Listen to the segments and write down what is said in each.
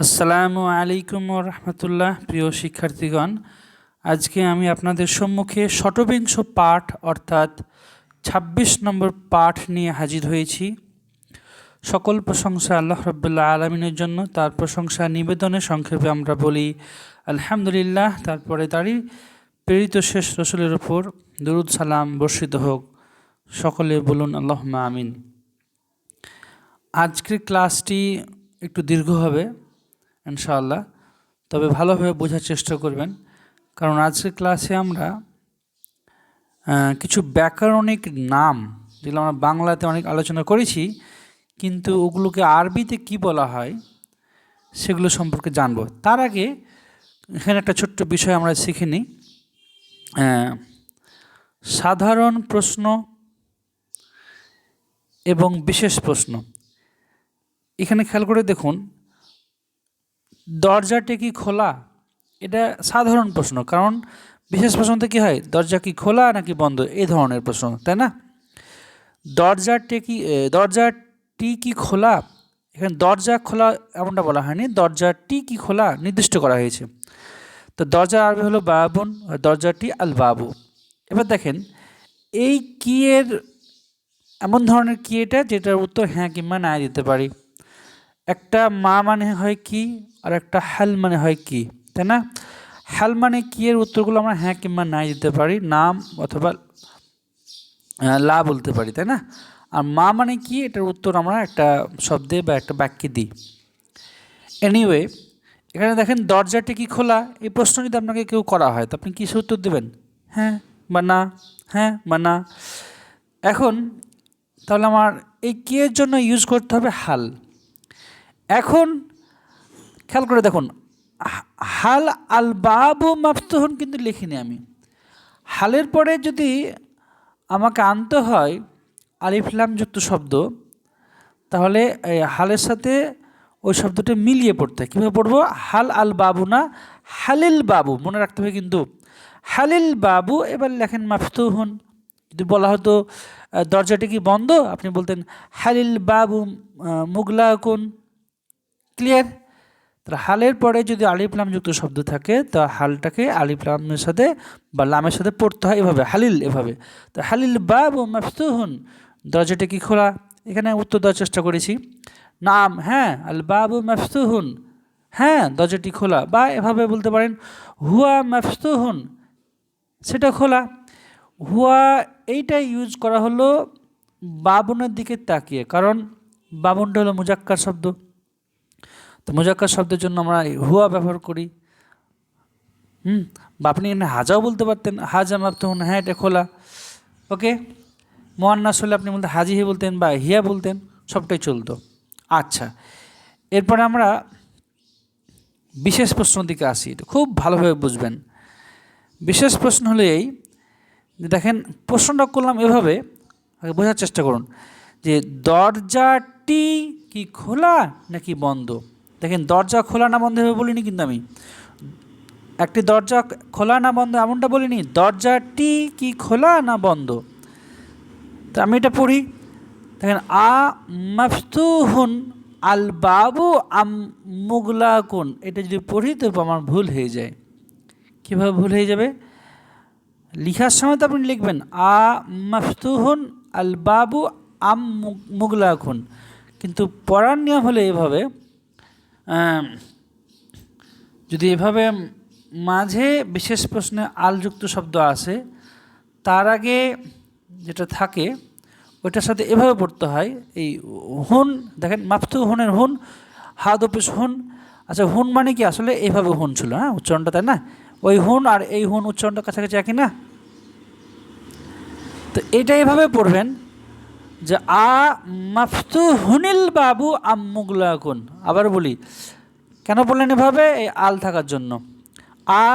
আসসালামু আলাইকুম রহমতুল্লাহ। প্রিয় শিক্ষার্থীগণ, আজকে আমি আপনাদের সম্মুখে ষটবিংশ পাঠ অর্থাৎ ২৬ নম্বর পাঠ নিয়ে হাজির হয়েছি। সকল প্রশংসা আল্লাহ রাব্বুল আলামিনের জন্য। তার প্রশংসা নিবেদনে সংক্ষেপে আমরা বলি আলহামদুলিল্লাহ। তারপরে তারই প্রেরিত শেষ রসুলের উপর দরুদ সালাম বর্ষিত হোক। সকলে বলুন আল্লাহুম্মা আমিন। আজকের ক্লাসটি একটু দীর্ঘ হবে ইনশাআল্লাহ, তবে ভালোভাবে বোঝার চেষ্টা করবেন, কারণ আজকের ক্লাসে আমরা কিছু ব্যাকরণিক নাম যেগুলো আমরা বাংলাতে অনেক আলোচনা করেছি, কিন্তু ওগুলোকে আরবিতে কি বলা হয় সেগুলো সম্পর্কে জানব। তার আগে এখানে একটা ছোট্ট বিষয় আমরা শিখে নিই। সাধারণ প্রশ্ন এবং বিশেষ প্রশ্ন। এখানে খেয়াল করে দেখুন, দরজাটা কি খোলা, এটা সাধারণ প্রশ্ন। কারণ বিশেষ প্রশ্নতে কী হয়, দরজা কি খোলা নাকি বন্ধ, এই ধরনের প্রশ্ন, তাই না? দরজাটি কি খোলা, এখানে দরজা খোলা এমনটা বলা হয়নি, দরজাটি কি খোলা নির্দিষ্ট করা হয়েছে। তো দরজা আরবি হলো বাবুন, আর দরজাটি আল বাবু। এবার দেখেন, এই কি এর এমন ধরনের কি এটা যেটার উত্তর হ্যাঁ কিংবা না দিতে পারি। একটা মা মানে হয় কি, আর একটা হাল মানে হয় কি, তাই না? হাল মানে কি এর উত্তরগুলো আমরা হ্যাঁ কিংবা নাই দিতে পারি, নাম অথবা লা বলতে পারি, তাই না? আর মা মানে কি এটার উত্তর আমরা একটা শব্দে বা একটা বাক্যে দিই। এনিওয়ে, এখানে দেখেন দরজাটি কি খোলা, এই প্রশ্ন যদি আপনাকে কেউ করা হয় তো আপনি কিসে উত্তর দেবেন? হ্যাঁ বা না, হ্যাঁ বা না। এখন তাহলে আমার এই কি এর জন্য ইউজ করতে হবে হাল। এখন খেয়াল করে দেখুন, হাল আল বাবু মাফতুহুন কিন্তু লিখিনি আমি। হালের পরে যদি আমাকে আনতে হয় আলিফ লাম যুক্ত শব্দ, তাহলে এই হালের সাথে ওই শব্দটা মিলিয়ে পড়তে হয়। কীভাবে পড়বো? হাল আল বাবু না, হালিল বাবু, মনে রাখতে হবে কিন্তু। হালিল বাবু, এবার লেখেন মাফতুহুন। যদি বলা হতো দরজাটি কি বন্ধ, আপনি বলতেন হালিল বাবু মুগলাকুন। ক্লিয়ার? তাহলে হালের পরে যদি আলিফ লাম যুক্ত শব্দ থাকে, তা হালটাকে আলিফ লামের সাথে বা লামের সাথে পড়তে হয় এভাবে, হালিল, এভাবে। তো হালিল বাবু মাফতুহুন, দরজাটা কি খোলা, এখানে উত্তর দেওয়ার চেষ্টা করেছি। নাম, হ্যাঁ, আল বাবু মাফতুহুন, হ্যাঁ দরজাটি খোলা। বা এভাবে বলতে পারেন হুয়া মাফতুহুন, সেটা খোলা। হুয়া এইটা ইউজ করা হলো বাবুনের দিকে তাকিয়ে, কারণ বাবুনটা হলো মুজাক্কার শব্দ। তো মুজাক্কার শব্দের জন্য আমরা হুয়া ব্যবহার করি। বা আপনি এখানে হাজাও বলতে পারতেন, হাজা মাফতুহুন, হ্যাঁ এটা খোলা। ওকে, মুয়ান্নাস হলে আপনি বলতে হাজিহি বলতেন বা হিয়া বলতেন, সবটাই চলতো। আচ্ছা, এরপরে আমরা বিশেষ প্রশ্নের দিকে আসি, এটা খুব ভালোভাবে বুঝবেন। বিশেষ প্রশ্ন হলো এই যে, দেখেন প্রশ্নটা করলাম এভাবে, আগে বোঝার চেষ্টা করুন যে দরজাটি কি খোলা নাকি বন্ধ। দেখেন, দরজা খোলা না বন্ধ এভাবে বলিনি কিন্তু আমি। একটি দরজা খোলা না বন্ধ এমনটা বলিনি, দরজাটি কি খোলা না বন্ধ। তো আমি এটা পড়ি, দেখেন আ মাফতুহুন আল বাবু আম মুগলাকুন, এটা যদি পড়ি তো আমার ভুল হয়ে যায়। কীভাবে ভুল হয়ে যাবে? লিখার সময় তো আপনি লিখবেন আ মাফতুহুন আল বাবু আম মুগলাকুন, কিন্তু পড়ার নিয়ম হলে এভাবে, যদি এভাবে মাঝে বিশেষ প্রশ্নে আলযুক্ত শব্দ আসে, তার আগে যেটা থাকে ওইটার সাথে এভাবে পড়তে হয়। এই হুন, দেখেন মাফতু হুনের হুন, হাদ অফিস হুন। আচ্ছা, হুন মানে কি আসলে এইভাবে হুন ছিল, হ্যাঁ উচ্চারণটা, তাই না? ওই হুন আর এই হুন উচ্চারণটা কাছাকাছি একই না? তো এটা এভাবে পড়বেন যে আ মাফতু হুনিল বাবু আম্মুগলাকুন। আবার বলি, কেন বললেন এভাবে? এই আল থাকার জন্য। আ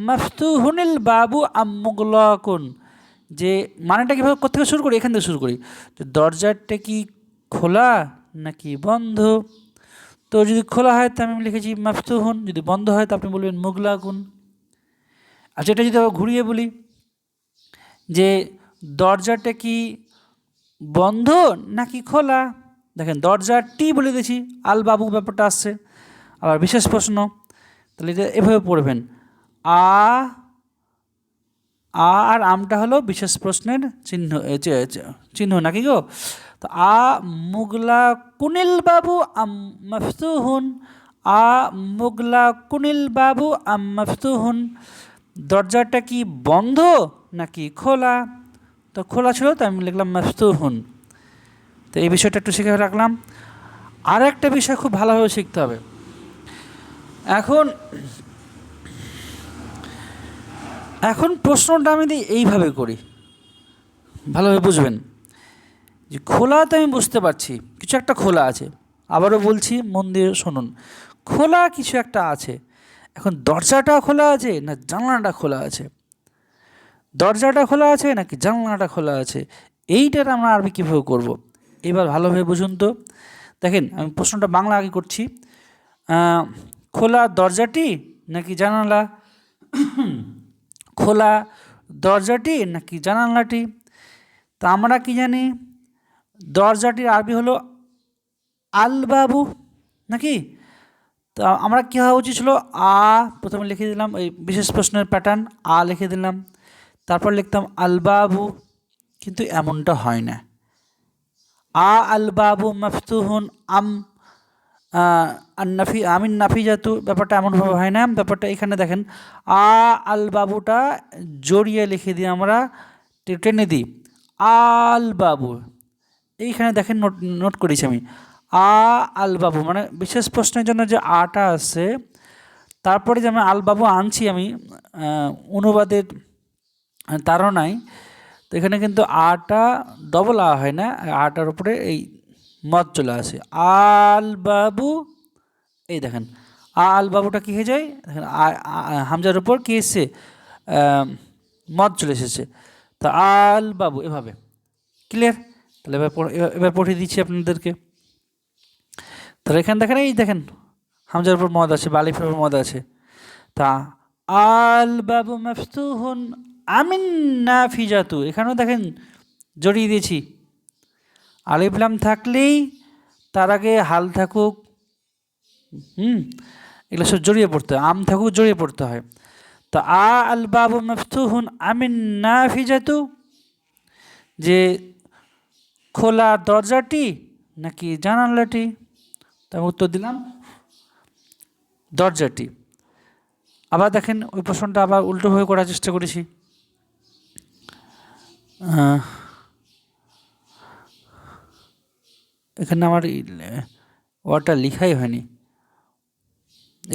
মাফতু হুনিল বাবু আম্মুগলাকুন, যে মানেটা কীভাবে কোথেকে শুরু করি, এখান থেকে শুরু করি, যে দরজাটা কি খোলা নাকি বন্ধ। তো যদি খোলা হয় তো আমি লিখেছি মাফতুহুন, যদি বন্ধ হয় তো আপনি বলবেন মুগলাকুন। আচ্ছা, এটা যদি আবার ঘুরিয়ে বলি যে দরজাটা কি বন্ধ নাকি খোলা, দেখেন দরজাটি বলে দিয়েছি, আল বাবু ব্যাপারটা আসছে। আবার বিশেষ প্রশ্ন, তাহলে এটা এভাবে পড়বেন, আ আর আমটা হলো বিশেষ প্রশ্নের চিহ্ন, চিহ্ন নাকি গো? তো মুগলা কুনিল বাবু আম মফতুহুন, মুগলা কুনিল বাবু আম মফতুহুন, দরজাটা কি বন্ধ নাকি খোলা? তো খোলা ছিল, তো আমি লিখলাম মফতুহুন। তো এই বিষয়টা একটু শিখে রাখলাম। আর একটা বিষয় খুব ভালোভাবে শিখতে হবে। এখন এখন প্রশ্নটা আমি এইভাবে করি, ভালোভাবে বুঝবেন যে খোলা তো আমি বুঝতে পারছি, কিছু একটা খোলা আছে। আবারও বলছি, মন দিয়ে শুনুন, খোলা কিছু একটা আছে। এখন দরজাটা খোলা আছে না জানলাটা খোলা আছে? দরজাটা খোলা আছে নাকি জানলাটা খোলা আছে? এইটার আমরা আরবি কীভাবে করব? এবার ভালোভাবে বুঝুন তো। দেখেন, আমি প্রশ্নটা বাংলা আগে করছি। খোলা দরজাটি নাকি জানালা? খোলা দরজাটি নাকি জানালাটি? তা আমরা কি জানি, দরজাটির আরবি হলো আল বাবু, নাকি? তো আমরা কী হওয়া উচিত ছিল, প্রথমে লিখে দিলাম, এই বিশেষ প্রশ্নের প্যাটার্ন, লিখে দিলাম, তারপর লিখতাম আল বাবু। কিন্তু এমনটা হয় না। আল বাবু মফতুহুন আম আমিন নাফিজাতু, ব্যাপারটা এমনভাবে হয় না। ব্যাপারটা এখানে দেখেন, আল বাবুটা জড়িয়ে লিখে দিই, আমরা টেনে দিই আল বাবু। এইখানে দেখেন, নোট করেছি আমি, আল বাবু, মানে বিশেষ প্রশ্নের জন্য যে আটা আছে, তারপরে যে আমি আল বাবু আনছি, আমি অনুবাদের তাড়নায়, তো এখানে কিন্তু আটা ডবল হয় না, আটার উপরে এই মদ চলে আসে, আল বাবু। এই দেখেন, আল বাবুটা কী হয়ে যায়, দেখেন হামজার উপর কী এসছে, মদ চলে এসেছে। তো আল বাবু, এভাবে। ক্লিয়ার? তাহলে এবার পড়িয়ে দিচ্ছি আপনাদেরকে। তাহলে এখানে দেখেন, এই দেখেন হামজার উপর মদ আছে, বালিফের উপর মদ আছে। তা আল বাবু মফতুহুন আমিন নাফিজাতু, এখানেও দেখেন জড়িয়ে দিয়েছি। আলিফ লাম থাকলেই তার আগে হাল থাকুক, এগুলো সব জড়িয়ে পড়তে হয়, আম থাকুক জড়িয়ে পড়তে হয়। তো আল বাবু মফতুহুন আমিন নাফিজাতু, যে খোলা দরজাটি নাকি জানালাটি? তো আমি উত্তর দিলাম দরজাটি। আবার দেখেন, ওই প্রশ্নটা আবার উল্টোভাবে করার চেষ্টা করেছি। এখানে আমার ওয়ার্ডটা লিখাই হয়নি,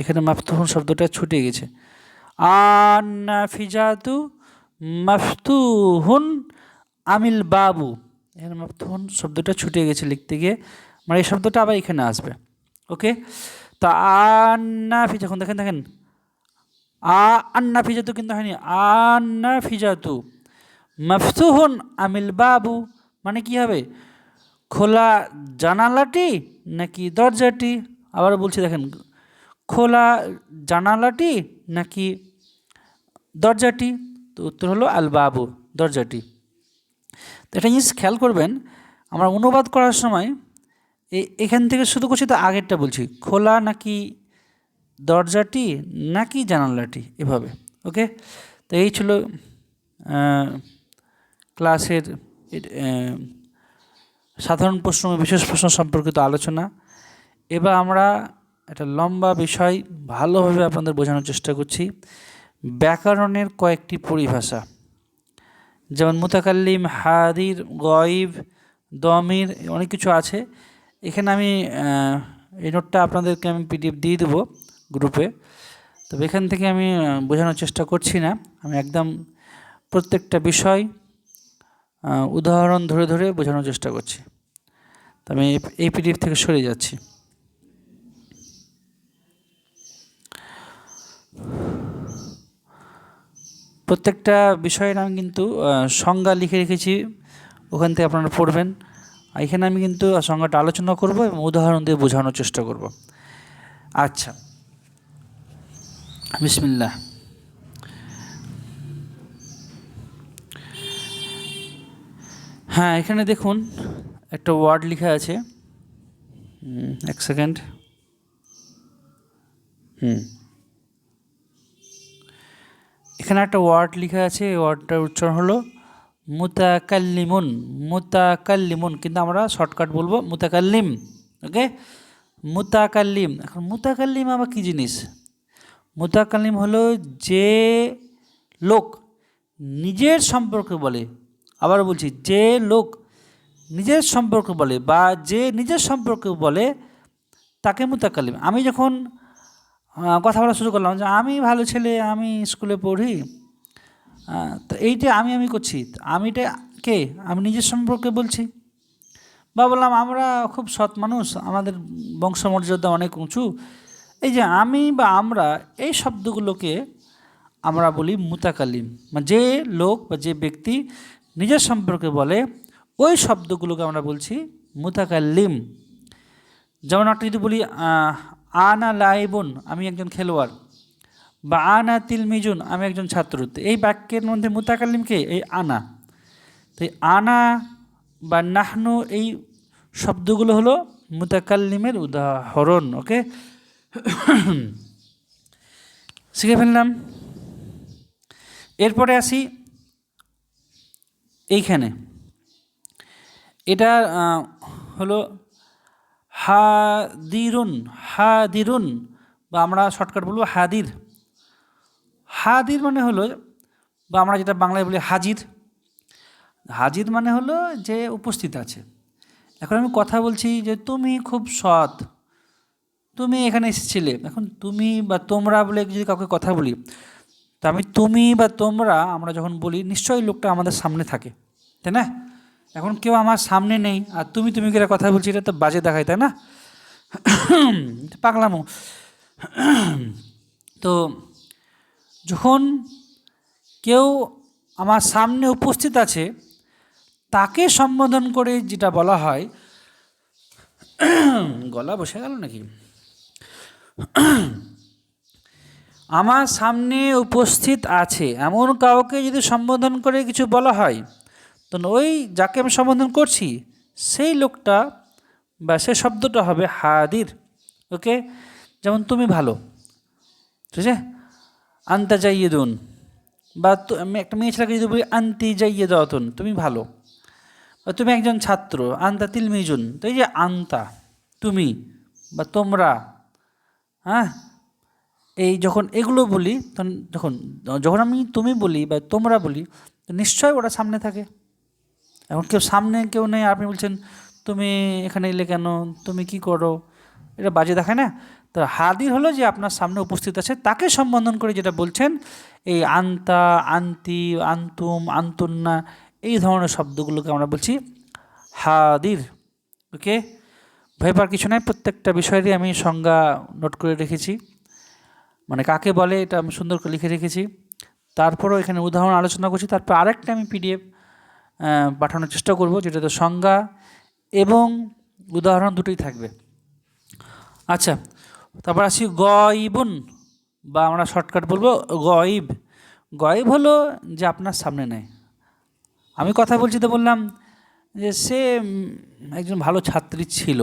এখানে মাফতুহুন শব্দটা ছুটে গেছে। নাফিজাতু মাফতুহুন আমিল বাবু, এখানে মাফতুহুন শব্দটা ছুটে গেছে লিখতে গিয়ে, মানে এই শব্দটা আবার এখানে আসবে। ওকে, তা নাফিজা, এখন দেখেন দেখেন, নাফিজাতু কিন্তু হয়নি, নাফিজাতু মাফতুহুন আমিল বাবু, মানে কি হবে, খোলা জানালাটি নাকি দরজাটি? আবার বলছি, দেখেন, খোলা জানালাটি নাকি দরজাটি? তো উত্তর হলো আল বাবু, দরজাটি। তো এটা জিনিস খেয়াল করবেন, আমরা অনুবাদ করার সময় এখান থেকে শুধু করছি, তো আগেরটা বলছি, খোলা নাকি দরজাটি নাকি জানালাটি, এভাবে। ওকে, তো এই ছিল ক্লাসের সাধারণ প্রশ্ন ও বিশেষ প্রশ্ন সম্পর্কিত আলোচনা। এবার আমরা একটা লম্বা বিষয় ভালোভাবে আপনাদের বোঝানোর চেষ্টা করছি, ব্যাকরণের কয়েকটি পরিভাষা, যেমন মুতাকাল্লিম, হাদির, গয়ব, দমির, অনেক কিছু আছে। এখানে আমি এই নোটটা আপনাদেরকে আমি পিডিএফ দিয়ে দেবো গ্রুপে। তবে এখান থেকে আমি বোঝানোর চেষ্টা করছি না, আমি একদম প্রত্যেকটা বিষয় উদাহরণ ধরে ধরে বোঝানোর চেষ্টা করছি। তো আমি এই পিডিএফ থেকে সরে যাচ্ছি। প্রত্যেকটা বিষয়ের আমি কিন্তু সংজ্ঞা লিখে রেখেছি, ওখান থেকে আপনারা পড়বেন। এখানে আমি কিন্তু সংজ্ঞাটা আলোচনা করব এবং উদাহরণ দিয়ে বোঝানোর চেষ্টা করব। আচ্ছা, বিসমিল্লাহ। হ্যাঁ, এখানে দেখুন একটা ওয়ার্ড লেখা আছে, এক সেকেন্ড। হুম, এখানে একটা ওয়ার্ড লেখা আছে, এই ওয়ার্ডটার উচ্চারণ হলো মুতাকাল্লিমুন। মুতাকাল্লিমুন, কিন্তু আমরা শর্টকাট বলবো মুতাকাল্লিম। ওকে, মুতাকাল্লিম। এখন মুতাকাল্লিম আবার কী জিনিস? মুতাকাল্লিম হলো যে লোক নিজের সম্পর্কে বলে, আবার বলছি, যে লোক নিজের সম্পর্কে বলে বা যে নিজের সম্পর্কে বলে তাকে মুতাকাল্লিম। আমি যখন কথা বলা শুরু করলাম যে আমি ভালো ছেলে, আমি স্কুলে পড়ি, তো এইটা আমি করছি, আমিটা কে? আমি নিজের সম্পর্কে বলছি। বা বললাম আমরা খুব সৎ মানুষ, আমাদের বংশমর্যাদা অনেক উঁচু। এই যে আমি বা আমরা, এই শব্দগুলোকে আমরা বলি মুতাকাল্লিম। মানে যে লোক বা যে ব্যক্তি নিজের সম্পর্কে বলে ওই শব্দগুলোকে আমরা বলছি মুতাকাল্লিম। যেমন একটা যদি বলি আনা লাইবুন, আমি একজন খেলোয়াড়, বা আনা তিলমিজুন, আমি একজন ছাত্র, তো এই বাক্যের মধ্যে মুতাকাল্লিমকে এই আনা। তো এই আনা বা নাহনু এই শব্দগুলো হলো মুতাকাল্লিমের উদাহরণ। ওকে, শিখে ফেললাম। এরপরে আসি এইখানে, এটা হলো হাদিরুন। হাদিরুন বা আমরা শর্টকাট বলবো হাদির। হাদির মানে হলো, বা আমরা যেটা বাংলায় বলি হাজির। হাজির মানে হলো যে উপস্থিত আছে। এখন আমি কথা বলছি যে তুমি খুব সৎ, তুমি এখানে এসেছিলে। এখন তুমি বা তোমরা বলে যদি কাউকে কথা বলি, তা আমি তুমি বা তোমরা আমরা যখন বলি নিশ্চয়ই লোকটা আমাদের সামনে থাকে, তাই না? এখন কেউ আমার সামনে নেই আর তুমি তুমি করে কথা বলছি, এটা তো বাজে দেখায়, তাই না? পাগলামো। তো যখন কেউ আমার সামনে উপস্থিত আছে তাকে সম্বোধন করে যেটা বলা হয়, গলা বসে গেল নাকি? আমার সামনে উপস্থিত আছে এমন কাউকে যদি সম্বোধন করে কিছু বলা হয়, তো ওই যাকে আমি সম্বোধন করছি সেই লোকটা বা সেই শব্দটা হবে হাদির। ওকে, যেমন তুমি ভালো, ঠিক আছে, আন্তা জাইয়েদুন। বা আমি একটা মেয়ে ছেলেকে যদি বলি আন্তি জাইয়েদাতুন, তুমি ভালো। বা তুমি একজন ছাত্র, আন্তা তিলমিজুন, তো এই যে আন্তা তুমি বা তোমরা, হ্যাঁ, এই যখন এগুলো বলি তখন যখন যখন আমি তুমি বলি বা তোমরা বলি, তো নিশ্চয়ই ওরা সামনে থাকে। এখন কেউ সামনে কেউ নেই, আপনি বলছেন তুমি এখানে এলে কেন, তুমি কি করো, এটা বাজে দেখায় না? তো হাদির হলো যে আপনার সামনে উপস্থিত আছে তাকে সম্বোধন করে যেটা বলছেন, এই আন্তা, আন্তি, আন্তুম, আন্তুন্না, এই ধরনের শব্দগুলোকে আমরা বলছি হাদির। ওকে, ভয় পাওয়ার কিছু নাই, প্রত্যেকটা বিষয়েরই আমি সংজ্ঞা নোট করে রেখেছি, মানে কাকে বলে এটা আমি সুন্দর করে লিখে রেখেছি। তারপরেও এখানে উদাহরণ আলোচনা করছি, তারপর আরেকটা আমি পিডিএফ পাঠানোর চেষ্টা করব যেটাতে সংজ্ঞা এবং উদাহরণ দুটোই থাকবে। আচ্ছা, তারপর আসি গয়বুন, বা আমরা শর্টকাট বলবো গয়ব। গয়ব হলো যে আপনার সামনে নেই। আমি কথা বলছি তো বললাম যে সে একজন ভালো ছাত্রী ছিল,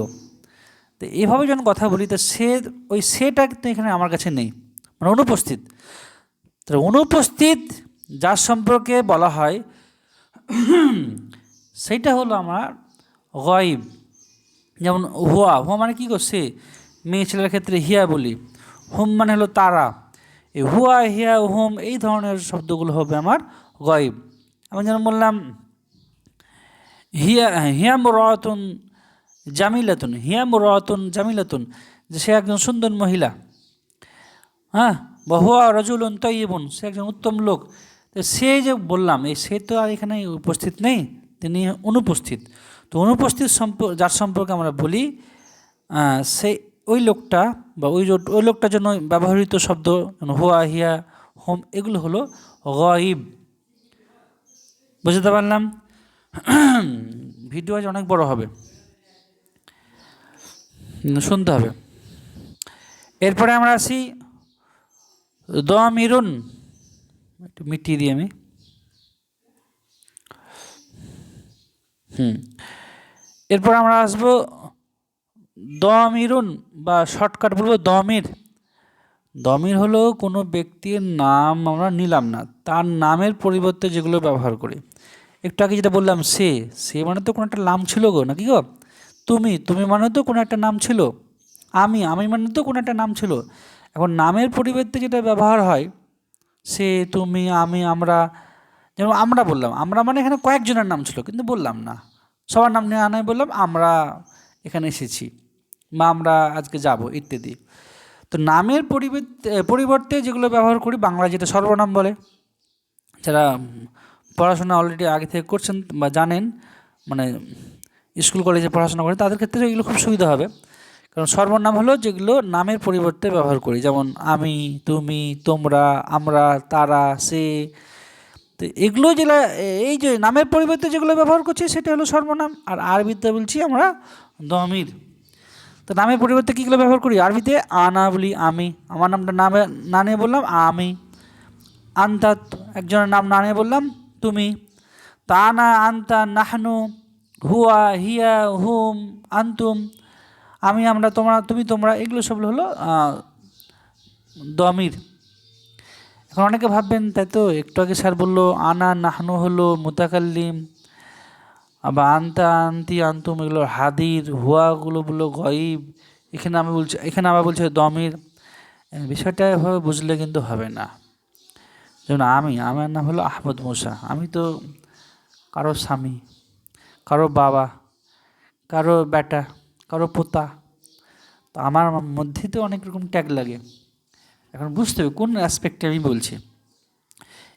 তো এভাবে যখন কথা বলি তো সে ওই সেটা কিন্তু এখানে আমার কাছে নেই, মানে অনুপস্থিত। তো অনুপস্থিত যার সম্পর্কে বলা হয় সেইটা হলো আমার গয়ব। যেমন হুয়া, হুয়া মানে কী করছে, মেয়ে ছেলের ক্ষেত্রে হিয়া বলি। হুম মানে হলো তারা। এই হুয়া, হিয়া, হুম এই ধরনের শব্দগুলো হবে আমার গয়ব। আমি যেন বললাম হিয়া হিয়া মুরাতুন জামিলাতুন, হিয়া মুরাতুন জামিলাতুন, যে সে একজন সুন্দর মহিলা। হ্যাঁ, বা হুয়া রাজুলুন তাইয়িবুন, সে একজন উত্তম লোক। তো সে যে বললাম, এই সে তো আর এখানে উপস্থিত নেই, তিনি অনুপস্থিত। তো অনুপস্থিত যার সম্পর্কে আমরা বলি সে ওই লোকটা বা ওই লোকটার জন্য ব্যবহৃত শব্দ হুয়া, হিয়া, হোম এগুলো হলো গয়ব। বুঝতে পারলাম? ভিডিও আজ অনেক বড় হবে, শুনতে হবে। এরপরে আমরা আসি দমিরুন, একটু মিটিয়ে দিই আমি। এরপর আমরা আসবো দমিরুন, বা শর্টকাট বলবো দমির। দমির হলো কোনো ব্যক্তির নাম আমরা নিলাম না, তার নামের পরিবর্তে যেগুলো ব্যবহার করি। একটু আগে যেটা বললাম সে মানে তো কোনো একটা নাম ছিল গো, নাকি গো? তুমি মানে তো কোনো একটা নাম ছিল। আমি মানে তো কোনো একটা নাম ছিল। এখন নামের পরিবর্তে যেটা ব্যবহার হয়, সে, তুমি, আমি, আমরা। যেমন আমরা বললাম, আমরা মানে এখানে কয়েকজনের নাম ছিল কিন্তু বললাম না, সবার নাম নিয়ে আনাই বললাম আমরা এখানে এসেছি বা আমরা আজকে যাব ইত্যাদি। তো নামের পরিবর্তে যেগুলো ব্যবহার করি, বাংলা যেটা সর্বনাম বলে। যারা পড়াশোনা অলরেডি আগে থেকে করছেন বা জানেন, মানে স্কুল কলেজে পড়াশোনা করেন, তাদের ক্ষেত্রে এগুলো খুব সুবিধা হবে। কারণ সর্বনাম হলো যেগুলো নামের পরিবর্তে ব্যবহার করি, যেমন আমি, তুমি, তোমরা, আমরা, তারা, সে। তো এগুলো যেগুলো, এই যে নামের পরিবর্তে যেগুলো ব্যবহার করছি সেটা হলো সর্বনাম। আর আরবিতে বলছি আমরা দমির। তো নামের পরিবর্তে কীগুলো ব্যবহার করি? আরবিতে আনা বলি, আমি, আমার নামটা নামে না নিয়ে বললাম আমি। আন্তা, একজনের নাম না নিয়ে বললাম তুমি। তানা, আন্তা, নাহনু, হুয়া, হিয়া, হুম, আন্তুম। আমি, আমরা, তোমরা, তুমি, তোমরা, এগুলো সব হলো দমির। এখন অনেকে ভাববেন, তাই তো একটু আগে স্যার বললো আনা নাহনু হলো মুতাকাল্লিম, আবার আন্তা, আন্তি, আন্তুম এগুলো হাদির, হুয়াগুলো বললো গয়ব, এখানে আবার বলছে দমির। বিষয়টা এভাবে বুঝলে কিন্তু হবে না। যেমন আমার নাম হলো আহমদ মুসা, আমি তো কারো স্বামী, কারো বাবা, কারো বেটা, কারো পোতা। তো আমার মধ্যে তো অনেক রকম ট্যাগ লাগে। এখন বুঝতে হবে কোন অ্যাসপেক্টে আমি বলছি।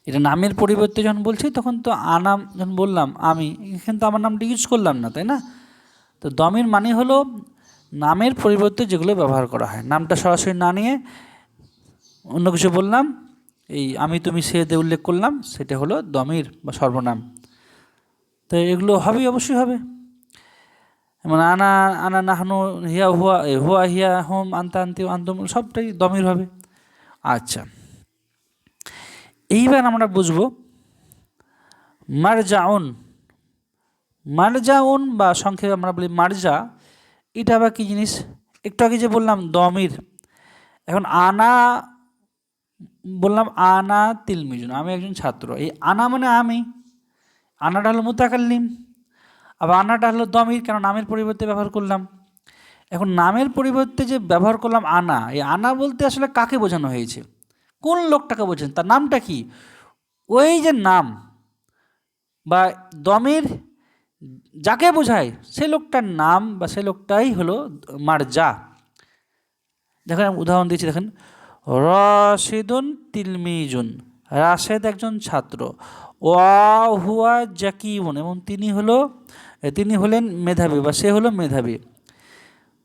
এটা নামের পরিবর্তে যখন বলছি তখন তো আনাম যখন বললাম আমি, এখানে তো আমার নামটা ইউজ করলাম না, তাই না? তো দমির মানে হলো নামের পরিবর্তে যেগুলো ব্যবহার করা হয়, নামটা সরাসরি না নিয়ে অন্য কিছু বললাম, এই আমি, তুমি, সে দিয়ে উল্লেখ করলাম, সেটা হলো দমির বা সর্বনাম। তো এগুলো হবেই, অবশ্যই হবে। মানে আনা, আনা, নাহনু, হিয়া, হুয়া, হুয়া, হিয়া, হোম, আন্তা, আন্তি, আন্তম, সবটাই দমির হবে। আচ্ছা, এইবার আমরা বুঝবো মারজাউন। মারজাউন বা সংক্ষেপে আমরা বলি মারজা, এটা আবার কী জিনিস? একটু আগে যে বললাম দমির। এখন আনা বললাম, আনা তিলমিজুন, আমি একজন ছাত্র। এই আনা মানে আমি, আনাটা হলো মুতাকাল্লিম, আবার আনাটা হলো দমির, কেন নামের পরিবর্তে ব্যবহার করলাম। এখন নামের পরিবর্তে যে ব্যবহার করলাম আনা, এই আনা বলতে আসলে কাকে বোঝানো হয়েছে? কোন লোকটাকে বোঝেন? তার নামটা কি? ওই যে নাম বা দমির যাকে বোঝায় সে লোকটার নাম বা সে লোকটাই হলো মারজা। দেখেন আমি উদাহরণ দিচ্ছি, দেখেন রশিদুন তিলমিজুন, রাশেদ একজন ছাত্র। ওয়া হুয়া জাকিউন, এবং তিনি হলেন মেধাবী বা সে হলো মেধাবী।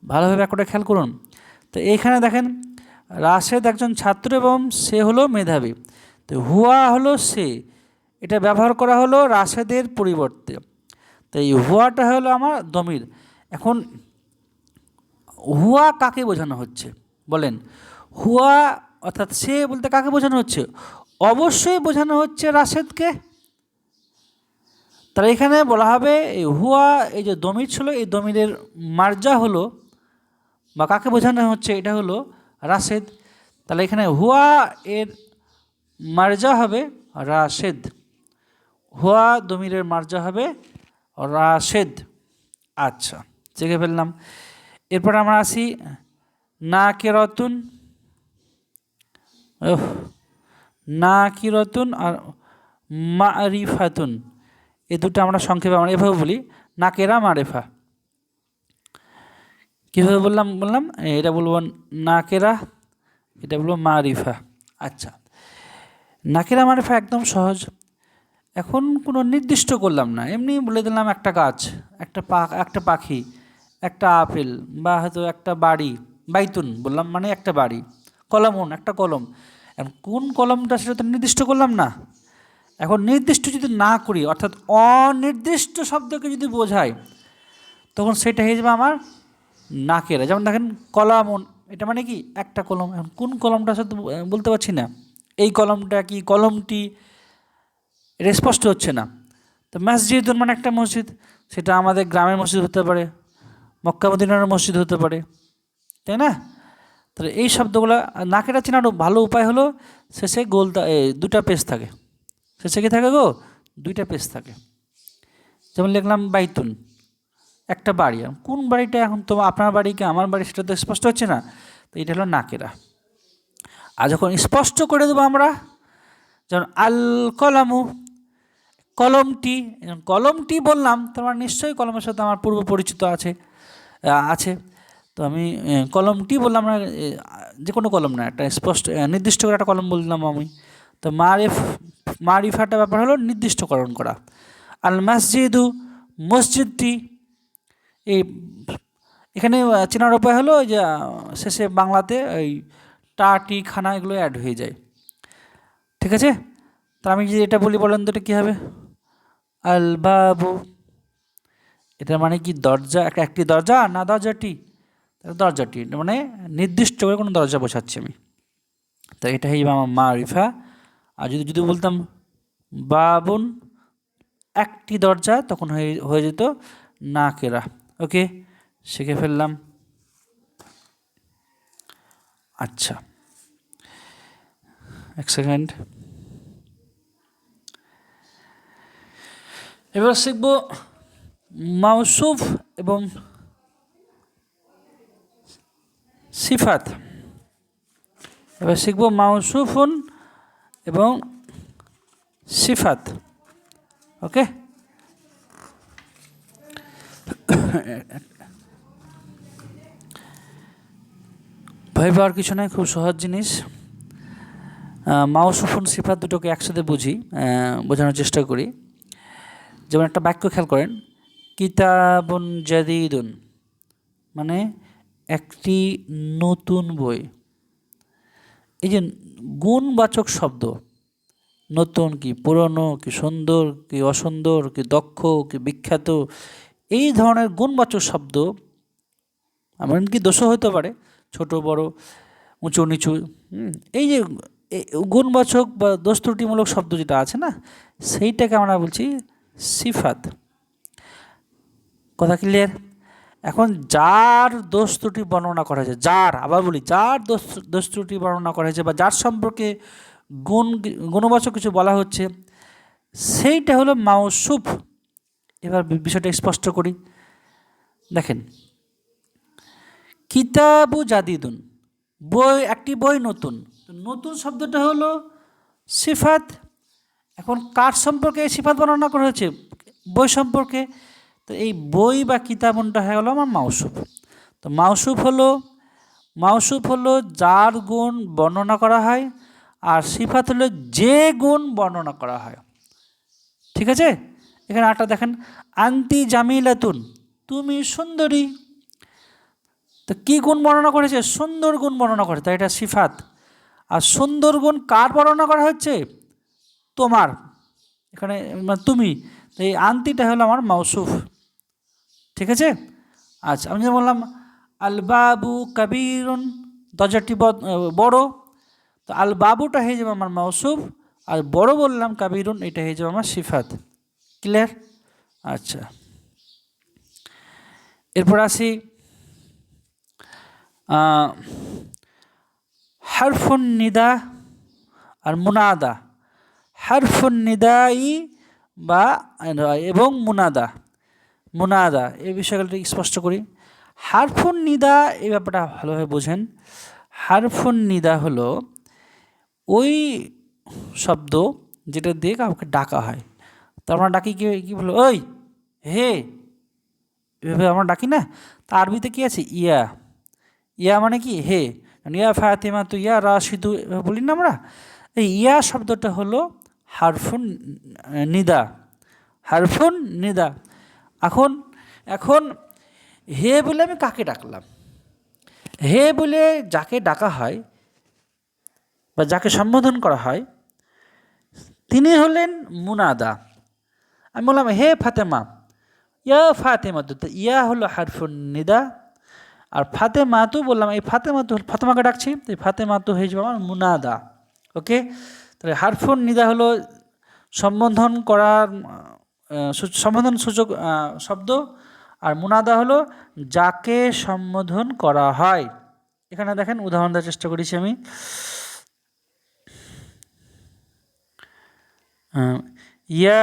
ভালোভাবে একটা খেয়াল করুন। তো এইখানে দেখেন রাশেদ একজন ছাত্র এবং সে হলো মেধাবী। তো হুয়া হলো সে, এটা ব্যবহার করা হলো রাশেদের পরিবর্তে। তো এই হুয়াটা হলো আমার দমির। এখন হুয়া কাকে বোঝানো হচ্ছে বলেন? হুয়া অর্থাৎ সে বলতে কাকে বোঝানো হচ্ছে? অবশ্যই বোঝানো হচ্ছে রাশেদকে। তাহলে এখানে বলা হবে এই হুয়া, এই যে দমির ছিল, এই দমিরের মার্জা হলো বা কাকে বোঝানো হচ্ছে, এটা হলো রাশেদ। তাহলে এখানে হুয়া এর মার্জা হবে রাশেদ, হুয়া দমিরের মার্জা হবে রাশেদ। আচ্ছা, চেখে ফেললাম। এরপর আমরা আসি নাকিরাতুন। নাকিরাতুন আর মারিফাতুন, এই দুটো আমরা সংক্ষেপে আমরা এভাবে বলি নাকেরা মারেফা। কীভাবে বললাম এটা বলবো নাকেরা, এটা বলবো মারিফা। আচ্ছা, নাকেরা মারিফা একদম সহজ। এখন কোনো নির্দিষ্ট করলাম না, এমনি বলে দিলাম একটা গাছ, একটা পাখি, একটা আপেল, বা হয়তো একটা বাড়ি। বাইতুন বললাম মানে একটা বাড়ি। কলমুন, একটা কলম। এখন কোন কলমটা সেটা তো নির্দিষ্ট করলাম না। এখন নির্দিষ্ট যদি না করি, অর্থাৎ অনির্দিষ্ট শব্দকে যদি বোঝায়, তখন সেটা হয়ে যাবে আমার নাকেরা। যেমন দেখেন কলামুন, এটা মানে কি একটা কলম। এখন কোন কলমটা সাথে বলতে পারছি না, এই কলমটা কি, কলমটি, এটা স্পষ্ট হচ্ছে না। তো মসজিদুন মানে একটা মসজিদ, সেটা আমাদের গ্রামের মসজিদ হতে পারে, মক্কা মদিনার মসজিদ হতে পারে, তাই না? তাহলে এই শব্দগুলো নাকেরা চেনার ভালো উপায় হলো শেষে দুটা পেজ থাকে। শেষে কি থাকে গো? দুইটা পেজ থাকে। যেমন লিখলাম বাইতুন, একটা বাড়ি। কোন বাড়িটা এখন তো আপনার বাড়ি কি আমার বাড়ি সেটা তো স্পষ্ট হচ্ছে না, তো এটা হলো নাকেরা। আর যখন স্পষ্ট করে দেবো আমরা, যেমন আল কলামু, কলমটি, কলমটি বললাম, তোমার নিশ্চয়ই কলমের সাথে আমার পূর্ব পরিচিত আছে। তো আমি কলমটি বললাম না, যে কোনো কলম না, একটা স্পষ্ট নির্দিষ্ট করে একটা কলম বললাম আমি। তো মারিফাটা ব্যাপার হলো নির্দিষ্টকরণ করা। আল মসজিদু, মসজিদটি, এই এখানে চেনার উপায় হলো যে শেষে বাংলাতে ওই টা টি খানা এগুলো অ্যাড হয়ে যায়। ঠিক আছে? তা আমি যদি এটা বলি, বলেন তো এটা কী হবে? আল বাবু, এটা মানে কি দরজা, একটি দরজা না দরজাটি? দরজাটি মানে নির্দিষ্ট করে কোনো দরজা বোঝাচ্ছি আমি। তো এটা হয়ে যাবে আমার মারিফা। আর যদি বলতাম বাবুন, একটি দরজা, তখন হয়ে যেত নাকেরা। ওকে, শিখে ফেললাম। আচ্ছা, এক সেকেন্ড। এবার শিখব মাউসুফ এবং সিফাত। এবার শিখব মাউসুফুন এবং সিফাত। ওকে, ভয় পাওয়ার কিছু নাই, খুব সহজ জিনিস। মাউসুফুন সিফাত দুটোকে একসাথে বোঝানোর চেষ্টা করি। যেমন একটা বাক্য খেয়াল করেন, কিতাবুন জাদিদুন মানে একটি নতুন বই। এই যে গুণবাচক শব্দ, নতুন কি পুরনো, কি সুন্দর কি অসুন্দর, কি দক্ষ কি বিখ্যাত, এই ধরনের গুণবাচক শব্দ, এমনকি দোষও হতে পারে, ছোট বড় উঁচু নিচু। এই যে গুণবাচক বা দোষ ত্রুটিমূলক শব্দ যেটা আছে না, সেইটাকে আমরা বলছি সিফাত। কথা ক্লিয়ার? এখন যার দোষ ত্রুটি বর্ণনা করা হয়েছে, আবার বলি, যার দোষ ত্রুটি বর্ণনা করা হয়েছে বা যার সম্পর্কে গুণবাচক কিছু বলা হচ্ছে, সেইটা হলো মাউসুফ। এবার বিষয়টা স্পষ্ট করি, দেখেন, কিতাবু জাদিদুন, একটি বই নতুন। নতুন শব্দটা হলো সিফাত। এখন কার সম্পর্কে এই সিফাত বর্ণনা করা হয়েছে? বই সম্পর্কে। তো এই বই বা কিতাবুনটা হয়ে গেলো আমার মাউসুফ। তো মাউসুফ হলো যার গুণ বর্ণনা করা হয়, আর সিফাত হলো যে গুণ বর্ণনা করা হয়। ঠিক আছে? এখানে আরেকটা দেখেন, আন্তি জামিলাতুন, তুমি সুন্দরী। তো কী গুণ বর্ণনা করেছে? সুন্দর গুণ বর্ণনা করেছে, তাই এটা সিফাত। আর সুন্দর গুণ কার বর্ণনা করা হচ্ছে? তোমার, এখানে তুমি। তো এই আন্তিটা হলো আমার মাউসুফ। ঠিক আছে? আচ্ছা, আমি যেমন বললাম আল বাবু কাবিরুন, দরজাটি বড়। তো আল বাবুটা হয়ে যাবে আমার মাউসুফ, আর বড় বললাম কাবিরুন, এটা হয়ে যাবে আমার সিফাত। ক্লিয়ার? আচ্ছা, এরপর আসি হারফুন নিদা আর মুনাদা। হারফুন নিদাই বা এবং মুনাদা এই বিষয়গুলো স্পষ্ট করি। হারফুন নিদা, এই ব্যাপারটা ভালোভাবে বোঝেন। হারফুন নিদা হলো ওই শব্দ যেটা দিয়ে কাউকে ডাকা হয়। তো আমরা ডাকি কি বলো, ওই হে, এভাবে আমরা ডাকি না। তা আরবিতে কি আছে? ইয়া মানে কি? হে। ইয়া ফাতিমা, তো ইয়া রাশিদু বলি না আমরা। এই ইয়া শব্দটা হলো হারফুন নিদা। হারফুন নিদা। এখন হে বলে আমি কাকে ডাকলাম? হে বলে যাকে ডাকা হয় বা যাকে সম্বোধন করা হয়, তিনি হলেন মুনাদা। আমি বললাম হে ফাতেমা, ইয়া ফাতেমা, তো ইয়া হলো হারফুন নিদা। আর ফাতেমা তো বললাম, এই ফাতেমাকে ডাকছি, এই ফাতেমা তো হয়ে যাবে আমার মুনাদা। ওকে, তাহলে হারফুন নিদা হলো সম্বোধন সূচক শব্দ, আর মুনাদা হলো যাকে সম্বোধন করা হয়। এখানে দেখেন উদাহরণ দেওয়ার চেষ্টা করেছি আমি। ইয়া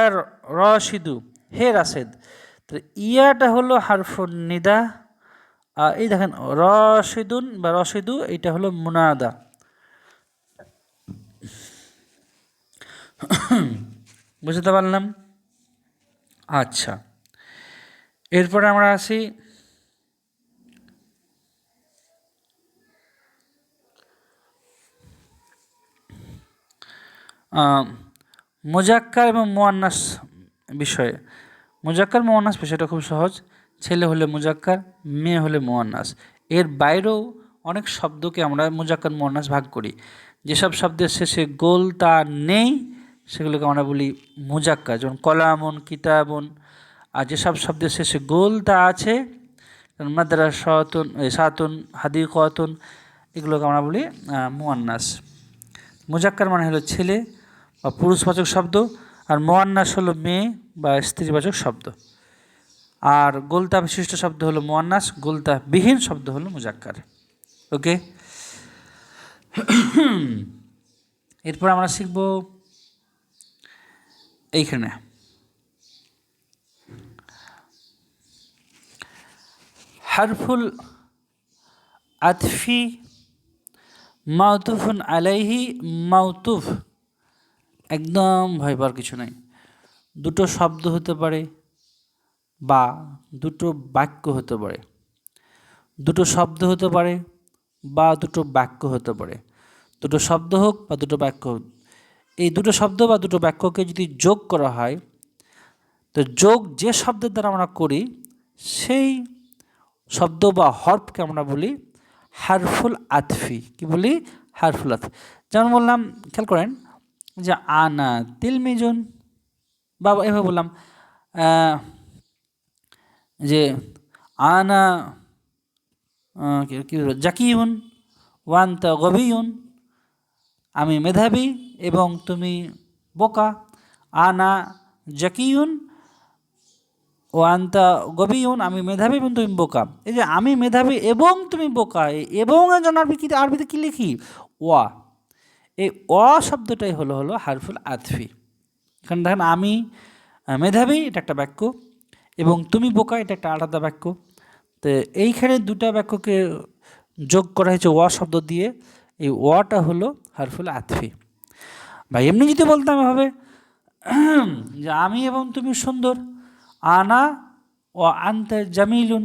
রশিদু, হে রাশেদ। তো ইয়াটা হলো হারফুন নিদা, আর এই দেখেন রশিদুন বা রশিদু, এইটা হলো মুনাদা। বুঝতে পারলাম? আচ্ছা, এরপরে আমরা আসি মুজাক্কার এবং মুয়ান্নাস বিষয়ে। মুজাক্কার মুয়ান্নাস বিষয়টা খুব সহজ। ছেলে হলে মুজাক্কার, মেয়ে হলে মুয়ান্নাস। এর বাইরেও অনেক শব্দকে আমরা মুজাক্কার মুয়ান্নাস ভাগ করি। যেসব শব্দের শেষে গোল তা নেই সেগুলোকে আমরা বলি মুজাক্কার, যেমন কলামুন, কিতাবুন। আর যেসব শব্দের শেষে গোল তা আছে, যেমন মাদ্রাসাতুন, সাতুন, হাদিকাতুন, এগুলোকে আমরা বলি মুয়ান্নাস। মুজাক্কার মানে হলো ছেলে বা পুরুষবাচক শব্দ, আর মুয়ান্নাস হলো মেয়ে বা স্ত্রীবাচক শব্দ। আর গোলতা বিশিষ্ট শব্দ হলো মুয়ান্নাস, গোলতা বিহীন শব্দ হলো মুজাক্কার। ওকে, এরপর আমরা শিখব এইখানে হারফুল আতফি মাউতুফুন আলাইহি মাউতুফ। একদম ভয় পাওয়ার কিছু নাই। দুটো শব্দ হতে পারে বা দুটো বাক্য হতে পারে, দুটো শব্দ হতে পারে বা দুটো বাক্য হতে পারে। দুটো শব্দ হোক বা দুটো বাক্য হোক, এই দুটো শব্দ বা দুটো বাক্যকে যদি যোগ করা হয়, তো যোগ যে শব্দের দ্বারা আমরা করি সেই শব্দ বা হরফকে আমরা বলি হারফুল আতফি। কি বলি? হারফুল আতফি। যেমন বললাম, খেয়াল করেন যে আনা তিলমিজুন, বা এভাবে বললাম যে আনা কি জাকিউন ওয়ান্তা গবিউন, আমি মেধাবী এবং তুমি বোকা। আনা জাকিউন ও আন্তা গবিউন, আমি মেধাবী এবং তুমি বোকা। এই যে আমি মেধাবী এবং তুমি বোকা, এবং আরবিতে কি লিখি? ওয়া। এই অ শব্দটাই হলো হারফুল আতফি। এখানে দেখেন আমি মেধাবী, এটা একটা বাক্য, এবং তুমি বোকা, এটা একটা আলাদা বাক্য। তো এইখানে দুটা বাক্যকে যোগ করা হয়েছে ওয়া শব্দ দিয়ে। এই ওয়াটা হলো হারফুল আতফি। বা এমনি যদি বলতাম হবে যে আমি এবং তুমি সুন্দর, আনা ও আনতে জামিলুন।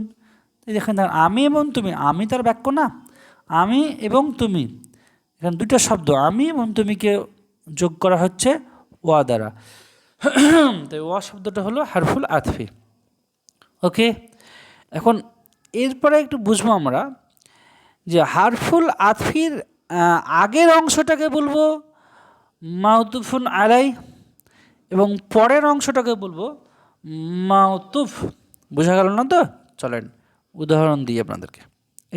দেখেন আমি এবং তুমি, আমি তার বাক্য না, আমি এবং তুমি, এখানে দুটো শব্দ আমি এবং তুমিকে যোগ করা হচ্ছে ওয়া দ্বারা। তো ওয়া শব্দটা হলো হারফুল আতফি। ওকে, এখন এরপরে একটু বুঝবো আমরা যে হারফুল আতফির আগের অংশটাকে বলবো মাউতুফুন আলাই এবং পরের অংশটাকে বলবো মাউতুফ। বোঝা গেল না তো? চলেন উদাহরণ দিই আপনাদেরকে।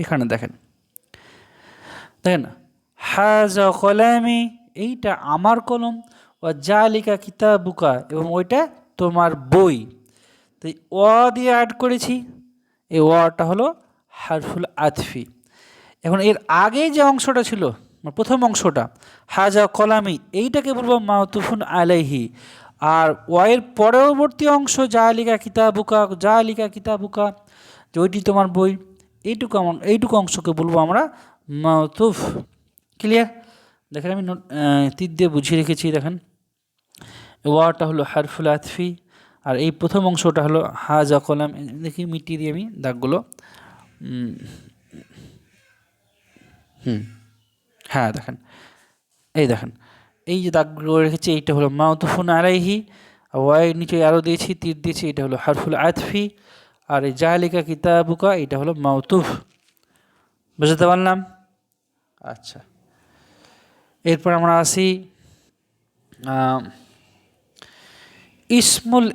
এখানে দেখেন হাজা কলামি, এইটা আমার কলম, ও জালিকা কিতাবুকা, এবং ওইটা তোমার বই। তো অ দিয়ে অ্যাড করেছি, এই ওয়াটা হলো হারফুল আতফি। এখন এর আগে যে অংশটা ছিল, প্রথম অংশটা হাজা কলামি, এইটাকে বলবো মাউতুফুন আলাইহি। আর ওয়ের পরবর্তী অংশ জালিকা কিতাবুকা, জালিকা কিতাবুকা, যে ওইটি তোমার বই, এইটুকু অংশকে বলবো আমরা মাউতুফ। ক্লিয়ার? দেখেন আমি তীর দিয়ে বুঝিয়ে রেখেছি। দেখেন ওয়াটা হলো হারফুল আতফি, আর এই প্রথম অংশটা হলো হাজা কলাম। দেখি মিটিয়ে দিয়ে আমি দাগগুলো। হ্যাঁ দেখেন, এই দেখেন এই যে দাগগুলো রেখেছি, এইটা হলো মাউতুফুন আলাইহি। ওয়াই নিচে আরও দিয়েছি, তীর দিয়েছি, এটা হলো হারফুল আতফি। আর এই জালিকা কিতাবুকা, এটা হলো মাউতুফ। বুঝতে পারলাম? আচ্ছা, এরপর আমরা আসি ইসমুল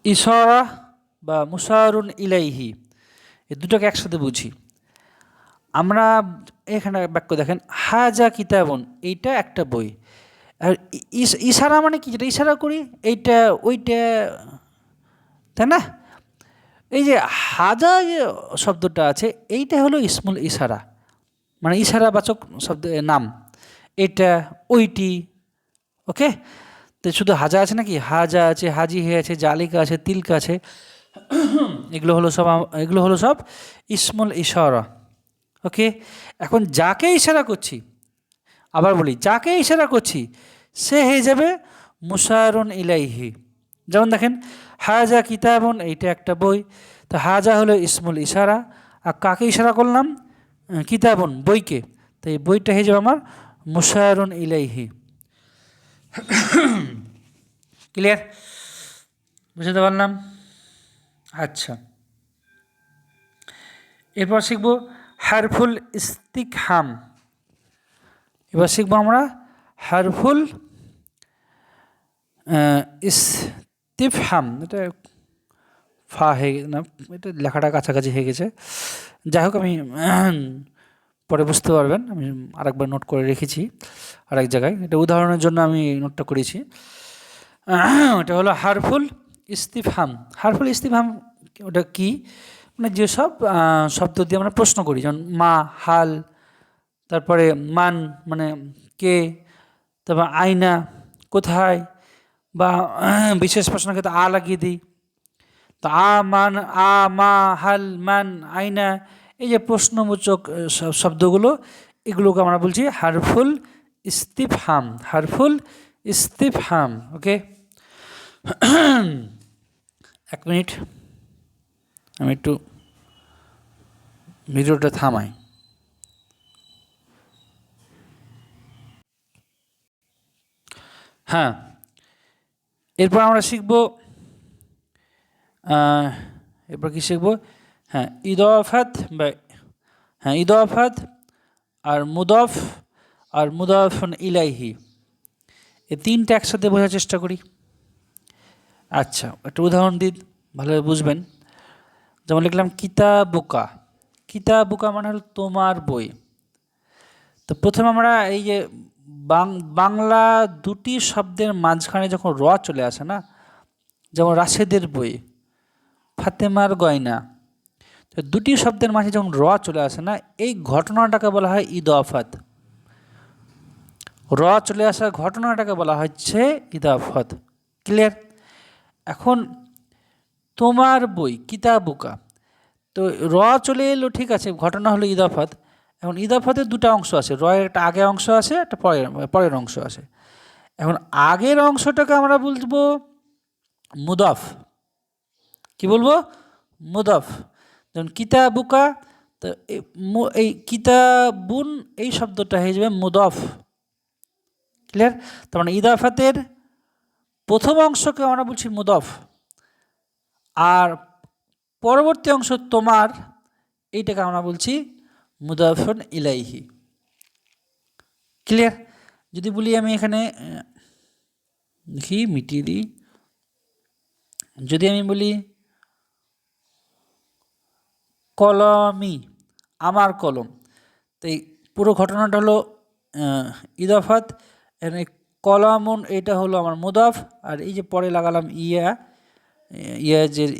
ইশারা বা মুশারুন ইলাইহি, এই দুটোকে একসাথে বুঝি আমরা। এখানে বাক্য দেখেন হাজা কিতাবুন, এইটা একটা বই। আর ইশারা মানে কি? যেটা ইশারা করি এইটা ওইটা, তাই না? এই যে হাজা যে শব্দটা আছে এইটা হলো ইসমুল ইশারা, মানে ইশারাবাচক শব্দ নাম, এটা ওইটি। ওকে, তো শুধু হাজা আছে নাকি, হাজা আছে, হাজি হে আছে, জালিকা আছে, তিলকা আছে, এগুলো হলো সব ইসমুল ইশারা। ওকে, এখন যাকে ইশারা করছি, আবার বলি যাকে ইশারা করছি সে হয়ে যাবে মুশারুন ইলাইহি। যেমন দেখেন হাজা কিতাবুন, এইটা একটা বই, তো হাজা হলো ইসমুল ইশারা, আর কাকে ইশারা করলাম, কিতাবুন বইকে, তো এই বইটা হয়ে যাবে আমার মুশারুন ইলাইহি। ক্লিয়ার, বুঝতে পারলাম? আচ্ছা, এরপর শিখব হারফুল ইস্তিকহাম। এবার শিখবো আমরা হারফুল ইস্তিফহাম। এটা ফা হয়ে না, এটা লেখাটা কাছাকাছি হয়ে গেছে, যাই হোক আমি পরে বুঝতে পারবেন, আমি আরেকবার নোট করে রেখেছি আরেক জায়গায়, এটা উদাহরণের জন্য আমি নোটটা করেছি। এটা হলো হারফুল ইস্তিফহাম। হারফুল ইস্তিফহাম ওটা কি, মানে যেসব শব্দ দিয়ে আমরা প্রশ্ন করি, যেমন মা, হাল, তারপরে মান মানে কে, তারপর আয়না কোথায়, বা বিশেষ প্রশ্নের ক্ষেত্রে আ লাগিয়ে দিই, তো আ মান, আ মা হাল মান আয়না, এই যে প্রশ্নবোচক শব্দগুলো, এগুলোকে আমরা বলছি হারফুল ইস্তিফহাম, হারফুল ইস্তিফহাম। ওকে, এক মিনিট আমি একটু ভিডিওটা থামাই। হ্যাঁ, এরপর আমরা শিখব, এরপর কি শিখব, হ্যাঁ ইদাফাত, বা হ্যাঁ ইদাফাত আর মুদাফ আর মুদাফুন ইলাইহি, এই তিনটা একসাথে বোঝার চেষ্টা করি। আচ্ছা, একটা উদাহরণ দিন, ভালোভাবে বুঝবেন। যেমন লিখলাম কিতাবুকা, কিতাবুকা মানে হলো তোমার বই। তো প্রথমে আমরা এই যে বাংলা দুটি শব্দের মাঝখানে যখন র চলে আসে না, যেমন রাশেদের বই, ফাতেমার গয়না, তো দুটি শব্দের মাঝে যখন র চলে আসে না, এই ঘটনাটাকে বলা হয় ইদাফাত। র চলে আসার ঘটনাটাকে বলা হচ্ছে ইদাফাত। ক্লিয়ার? এখন তোমার বই কিতাবুকা, তো র চলে এলো, ঠিক আছে, ঘটনা হলো ইদাফাত। এখন ইদাফাতের দুটো অংশ আছে, র এর একটা আগের অংশ আছে, একটা পরের অংশ আছে। এখন আগের অংশটাকে আমরা বলবো মুদাফ। কি বলবো? মুদাফ। যেমন কিতাবুকা, তো এই কিতাবুন এই শব্দটা হয়ে যাবে মুদাফ। ক্লিয়ার? তার মানে ইদাফাতের প্রথম অংশকে আমরা বলছি মুদাফ, আর পরবর্তী অংশ তোমার, এইটাকে আমরা বলছি মুদাফুন ইলাইহি। ক্লিয়ার? যদি বলি আমি এখানে দেখি মিটিয়ে দিই, যদি আমি বলি কলমি, আমার কলম, তো এই পুরো ঘটনাটা হলো ইদাফাত। এখানে কলামুন এটা হলো আমার মুদাফ, আর এই যে পরে লাগালাম ইয়াজের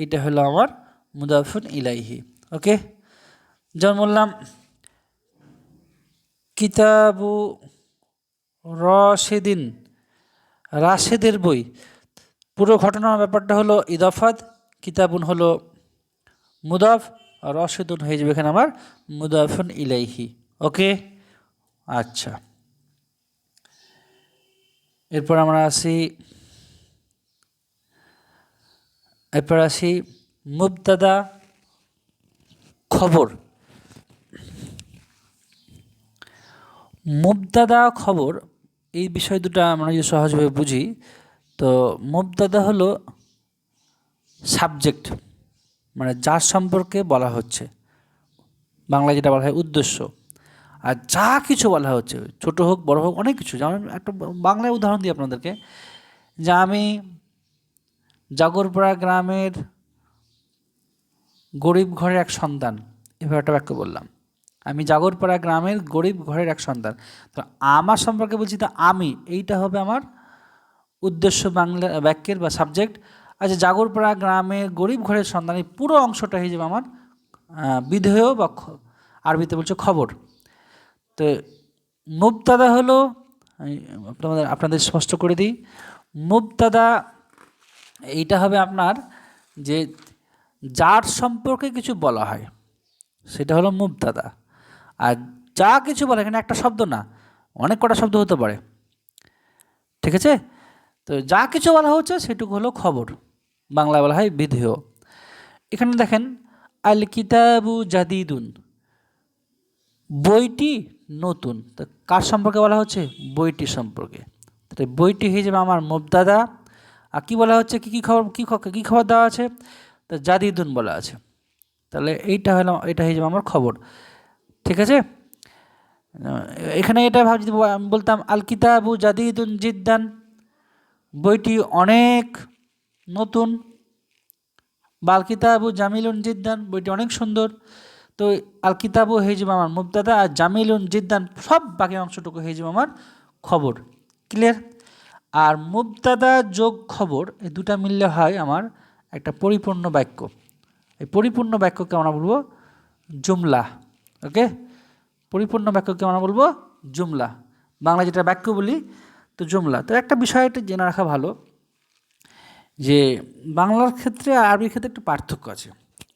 এটা হলো আমার মুদাফুন ইলাইহি। ওকে, যেমন বললাম কিতাবু রশেদিন, রাশেদের বই, পুরো ঘটনার ব্যাপারটা হলো ইদাফাত, কিতাবুন হলো মুদাফ, আর রশেদুন হয়ে যাবে এখানে আমার মুদাফুন ইলাইহি। ওকে, আচ্ছা, এরপর আসি মুবতাদা খবর। মুবতাদা খবর এই বিষয় দুটো আমরা যদি সহজভাবে বুঝি, তো মুবতাদা হলো সাবজেক্ট, মানে যার সম্পর্কে বলা হচ্ছে, বাংলায় যেটা বলা হয় উদ্দেশ্য, আর যা কিছু বলা হচ্ছে ছোট হোক বড় হোক অনেক কিছু। যেমন একটা বাংলায় উদাহরণ দিই আপনাদেরকে, যে আমি জাগরপাড়া গ্রামের গরিব ঘরের এক সন্তান, এভাবে একটা বাক্য বললাম। আমি জাগরপাড়া গ্রামের গরিব ঘরের এক সন্তান, তো আমার সম্পর্কে বলছি, তো আমি এইটা হবে আমার উদ্দেশ্য বাংলা বাক্যের বা সাবজেক্ট, আচ্ছা, জাগরপাড়া গ্রামে গরিব ঘরের সন্তান, এই পুরো অংশটা হয়ে যাবে আমার বিধেয় বা আরবিতে বলছে খবর। তো মুবতাদা হলো, আপনাদের স্পষ্ট করে দিই, মুবতাদা এইটা হবে আপনার যে যার সম্পর্কে কিছু বলা হয় সেটা হলো মুবতাদা। আর যা কিছু বলে, এখানে একটা শব্দ না, অনেক কটা শব্দ হতে পারে, ঠিক আছে? তো যা কিছু বলা হচ্ছে সেটুকু হলো খবর, বাংলায় বলা হয় বিধেয়। এখানে দেখেন আল কিতাবু জাদিদুন, বইটি নতুন। তো কার সম্পর্কে বলা হচ্ছে? বইটি সম্পর্কে। তো বইটি হয়ে যাবে আমার মুবতাদা। আর কী বলা হচ্ছে, কী কী খবর, কী খবর দেওয়া আছে? তো জাদিদুন বলা আছে। তাহলে এটা হয়ে যাবে আমার খবর, ঠিক আছে? এখানে এটা যদি আমি বলতাম আল কিতাবু জাদিদুন জিদ্দান, বইটি অনেক নতুন, বা আল কিতাবু জামিলুন জিদ্দান, বইটি অনেক সুন্দর। তো আল কিতাবু হয়ে যাবে আমার মুবতাদা, আর জামিলুন জিদ্দান সব বাকি অংশটুকু হয়ে যাবে আমার খবর। ক্লিয়ার? আর মুবতাদা যোগ খবর এই দুটা মিললে হয় আমার একটা পরিপূর্ণ বাক্য। এই পরিপূর্ণ বাক্যকে আমরা বলবো জুমলা। ওকে, পরিপূর্ণ বাক্যকে আমরা বলবো জুমলা, বাংলা যেটা বাক্য বলি, তো জুমলা। তো একটা বিষয় এটা জেনে রাখা ভালো যে বাংলার ক্ষেত্রে আর আরবির ক্ষেত্রে একটু পার্থক্য আছে।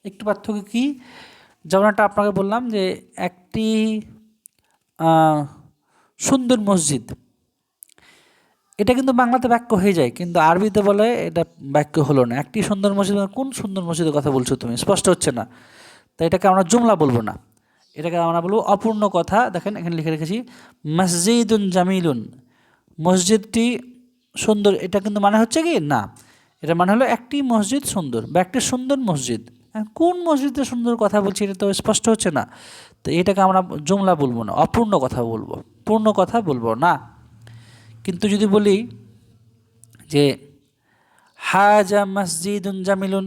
একটু পার্থক্য কী? যেমন একটা আপনাকে বললাম যে একটি সুন্দর মসজিদ, এটা কিন্তু বাংলাতে বাক্য হয়ে যায়, কিন্তু আরবিতে বলে এটা বাক্য হলো না। একটি সুন্দর মসজিদ, কোন সুন্দর মসজিদের কথা বলছো তুমি, স্পষ্ট হচ্ছে না, তাই এটাকে আমরা জুমলা বলবো না, এটাকে আমরা বলবো অপূর্ণ কথা। দেখেন এখানে লিখে রেখেছি মসজিদুন জামিলুন, মসজিদটি সুন্দর, এটা কিন্তু মানে হচ্ছে কি না, এটা মানে হলো একটি মসজিদ সুন্দর বা একটি সুন্দর মসজিদ। কোন মসজিদে সুন্দর কথা বলছি এটা তো স্পষ্ট হচ্ছে না, তো এটাকে আমরা জুমলা বলবো না, অপূর্ণ কথা বলবো, পূর্ণ কথা বলবো না। কিন্তু যদি বলি যে হাজা মসজিদুন জামিলুন,